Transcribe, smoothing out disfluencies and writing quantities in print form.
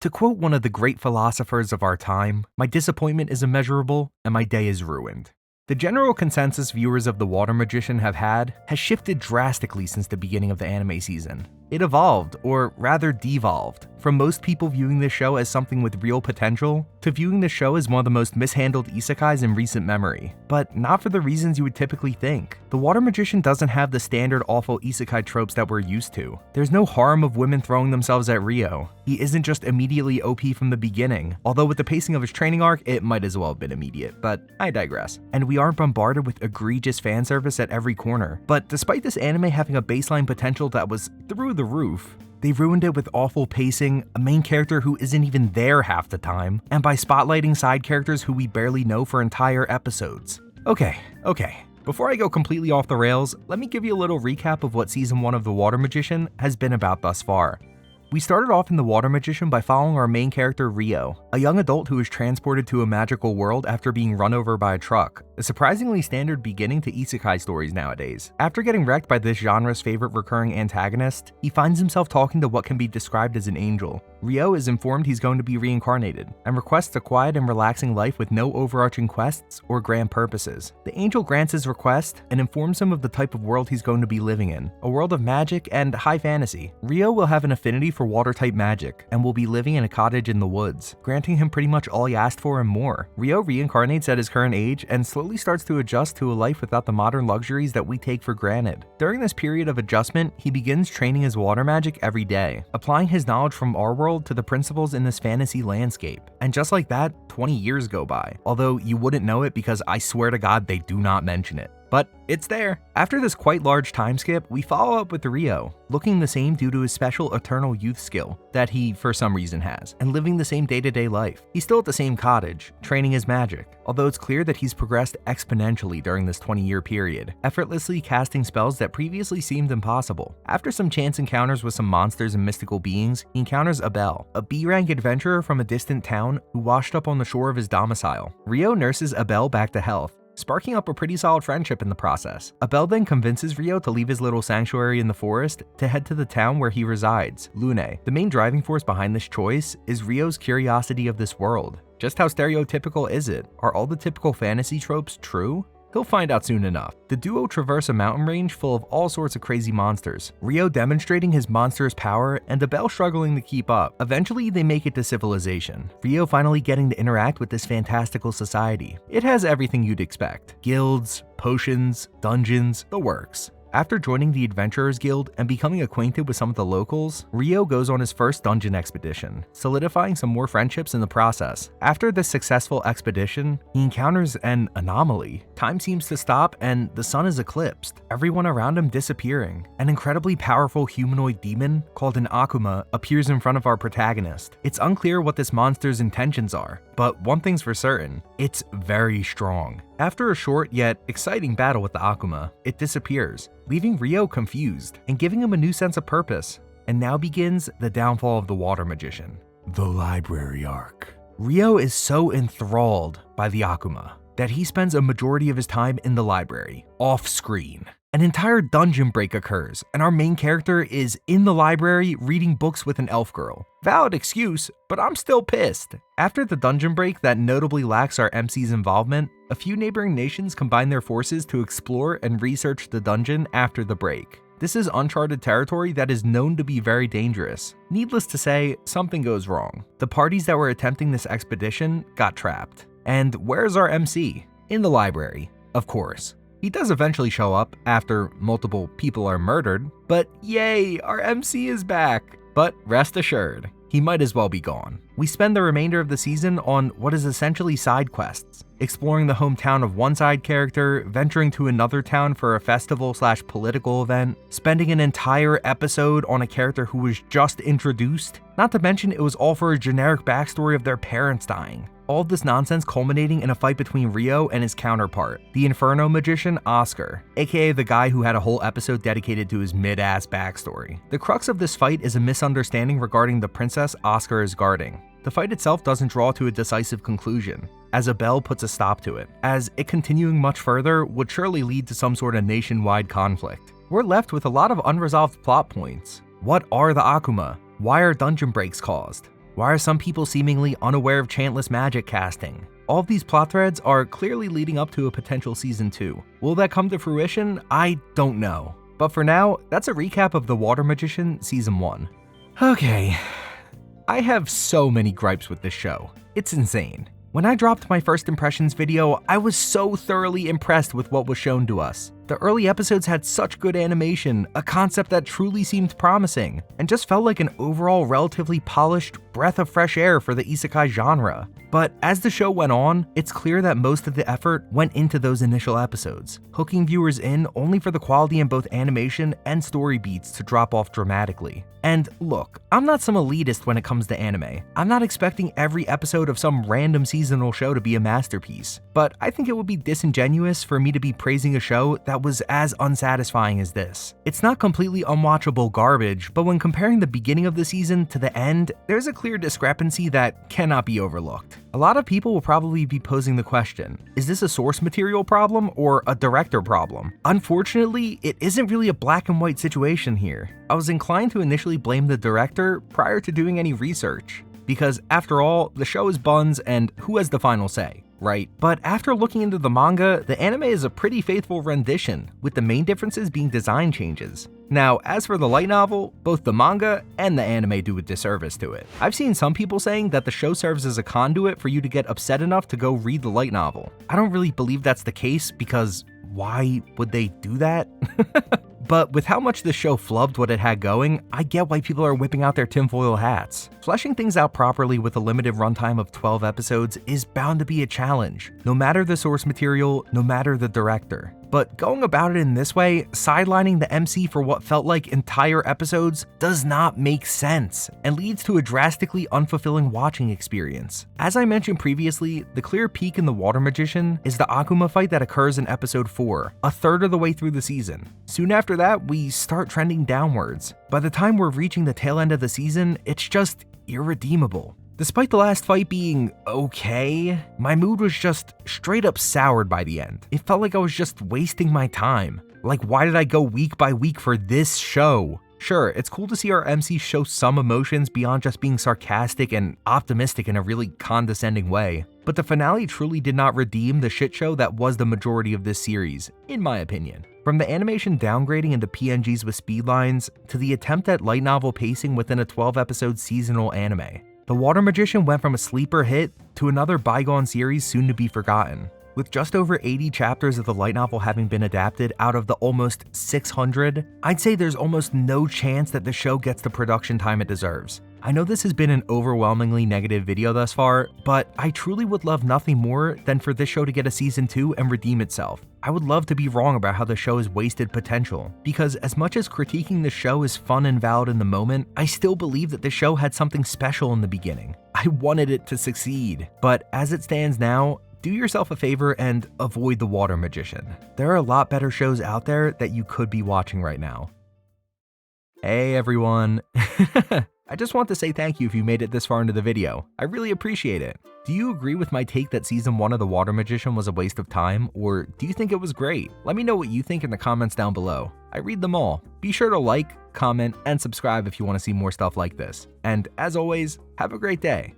To quote one of the great philosophers of our time, my disappointment is immeasurable and my day is ruined. The general consensus viewers of The Water Magician have had has shifted drastically since the beginning of the anime season. It evolved, or rather devolved, from most people viewing this show as something with real potential, to viewing the show as one of the most mishandled isekais in recent memory. But not for the reasons you would typically think. The Water Magician doesn't have the standard awful isekai tropes that we're used to. There's no harm of women throwing themselves at Ryo. He isn't just immediately OP from the beginning, although with the pacing of his training arc, it might as well have been immediate, but I digress. And we aren't bombarded with egregious fan service at every corner. But despite this anime having a baseline potential that was through the roof, they ruined it with awful pacing, a main character who isn't even there half the time, and by spotlighting side characters who we barely know for entire episodes. Okay. Before I go completely off the rails, let me give you a little recap of what Season 1 of The Water Magician has been about thus far. We started off in The Water Magician by following our main character Ryo, a young adult who is transported to a magical world after being run over by a truck, a surprisingly standard beginning to isekai stories nowadays. After getting wrecked by this genre's favorite recurring antagonist, he finds himself talking to what can be described as an angel. Ryo is informed he's going to be reincarnated, and requests a quiet and relaxing life with no overarching quests or grand purposes. The angel grants his request and informs him of the type of world he's going to be living in, a world of magic and high fantasy. Ryo will have an affinity for water-type magic, and will be living in a cottage in the woods, granting him pretty much all he asked for and more. Ryo reincarnates at his current age and slowly starts to adjust to a life without the modern luxuries that we take for granted. During this period of adjustment, he begins training his water magic every day, applying his knowledge from our world to the principles in this fantasy landscape. And just like that, 20 years go by, although you wouldn't know it because I swear to God they do not mention it. But it's there. After this quite large time skip, we follow up with Ryo, looking the same due to his special eternal youth skill that he for some reason has, and living the same day-to-day life. He's still at the same cottage, training his magic, although it's clear that he's progressed exponentially during this 20-year period, effortlessly casting spells that previously seemed impossible. After some chance encounters with some monsters and mystical beings, he encounters Abel, a B-rank adventurer from a distant town who washed up on the shore of his domicile. Ryo nurses Abel back to health, sparking up a pretty solid friendship in the process. Abel then convinces Ryo to leave his little sanctuary in the forest to head to the town where he resides, Lune. The main driving force behind this choice is Ryo's curiosity of this world. Just how stereotypical is it? Are all the typical fantasy tropes true? He'll find out soon enough. The duo traverse a mountain range full of all sorts of crazy monsters, Ryo demonstrating his monstrous power and Abel struggling to keep up. Eventually, they make it to civilization, Ryo finally getting to interact with this fantastical society. It has everything you'd expect: guilds, potions, dungeons, the works. After joining the Adventurers Guild and becoming acquainted with some of the locals, Ryo goes on his first dungeon expedition, solidifying some more friendships in the process. After this successful expedition, he encounters an anomaly. Time seems to stop and the sun is eclipsed, everyone around him disappearing. An incredibly powerful humanoid demon called an Akuma appears in front of our protagonist. It's unclear what this monster's intentions are, but one thing's for certain, it's very strong. After a short yet exciting battle with the Akuma, it disappears, leaving Ryo confused and giving him a new sense of purpose. And now begins the downfall of the Water Magician. The library arc. Ryo is so enthralled by the Akuma that he spends a majority of his time in the library, off screen. An entire dungeon break occurs, and our main character is in the library reading books with an elf girl. Valid excuse, but I'm still pissed. After the dungeon break that notably lacks our MC's involvement, a few neighboring nations combine their forces to explore and research the dungeon after the break. This is uncharted territory that is known to be very dangerous. Needless to say, something goes wrong. The parties that were attempting this expedition got trapped. And where's our MC? In the library, of course. He does eventually show up after multiple people are murdered, but yay, our MC is back. But rest assured, he might as well be gone. We spend the remainder of the season on what is essentially side quests, exploring the hometown of one side character, venturing to another town for a festival/political event, spending an entire episode on a character who was just introduced, not to mention it was all for a generic backstory of their parents dying. All of this nonsense culminating in a fight between Ryo and his counterpart, the Inferno magician Oscar, aka the guy who had a whole episode dedicated to his mid-ass backstory. The crux of this fight is a misunderstanding regarding the princess Oscar is guarding. The fight itself doesn't draw to a decisive conclusion, as Abel puts a stop to it, as it continuing much further would surely lead to some sort of nationwide conflict. We're left with a lot of unresolved plot points. What are the Akuma? Why are dungeon breaks caused? Why are some people seemingly unaware of chantless magic casting? All of these plot threads are clearly leading up to a potential season 2. Will that come to fruition? I don't know. But for now, that's a recap of The Water Magician Season 1. Okay, I have so many gripes with this show. It's insane. When I dropped my first impressions video, I was so thoroughly impressed with what was shown to us. The early episodes had such good animation, a concept that truly seemed promising, and just felt like an overall relatively polished breath of fresh air for the isekai genre. But as the show went on, it's clear that most of the effort went into those initial episodes, hooking viewers in only for the quality in both animation and story beats to drop off dramatically. And look, I'm not some elitist when it comes to anime. I'm not expecting every episode of some random seasonal show to be a masterpiece, but I think it would be disingenuous for me to be praising a show that was as unsatisfying as this. It's not completely unwatchable garbage, but when comparing the beginning of the season to the end, there's a clear discrepancy that cannot be overlooked. A lot of people will probably be posing the question, is this a source material problem or a director problem? Unfortunately, it isn't really a black and white situation here. I was inclined to initially blame the director prior to doing any research, because after all, the show is Buns and who has the final say, right? But after looking into the manga, the anime is a pretty faithful rendition, with the main differences being design changes. Now, as for the light novel, both the manga and the anime do a disservice to it. I've seen some people saying that the show serves as a conduit for you to get upset enough to go read the light novel. I don't really believe that's the case because why would they do that? But with how much the show flubbed what it had going, I get why people are whipping out their tinfoil hats. Fleshing things out properly with a limited runtime of 12 episodes is bound to be a challenge, no matter the source material, no matter the director. But going about it in this way, sidelining the MC for what felt like entire episodes, does not make sense and leads to a drastically unfulfilling watching experience. As I mentioned previously, the clear peak in The Water Magician is the Akuma fight that occurs in episode 4, a third of the way through the season. Soon after that, we start trending downwards. By the time we're reaching the tail end of the season, it's just irredeemable. Despite the last fight being okay, my mood was just straight up soured by the end. It felt like I was just wasting my time. Like, why did I go week by week for this show? Sure, it's cool to see our MC show some emotions beyond just being sarcastic and optimistic in a really condescending way, but the finale truly did not redeem the shit show that was the majority of this series, in my opinion. From the animation downgrading into PNGs with speedlines, to the attempt at light novel pacing within a 12-episode seasonal anime, The Water Magician went from a sleeper hit to another bygone series soon to be forgotten. With just over 80 chapters of the light novel having been adapted out of the almost 600, I'd say there's almost no chance that the show gets the production time it deserves. I know this has been an overwhelmingly negative video thus far, but I truly would love nothing more than for this show to get a season 2 and redeem itself. I would love to be wrong about how the show has wasted potential, because as much as critiquing the show is fun and valid in the moment, I still believe that the show had something special in the beginning. I wanted it to succeed, but as it stands now, do yourself a favor and avoid The Water Magician. There are a lot better shows out there that you could be watching right now. Hey everyone. I just want to say thank you if you made it this far into the video. I really appreciate it. Do you agree with my take that season 1 of The Water Magician was a waste of time, or do you think it was great? Let me know what you think in the comments down below. I read them all. Be sure to like, comment, and subscribe if you want to see more stuff like this. And as always, have a great day.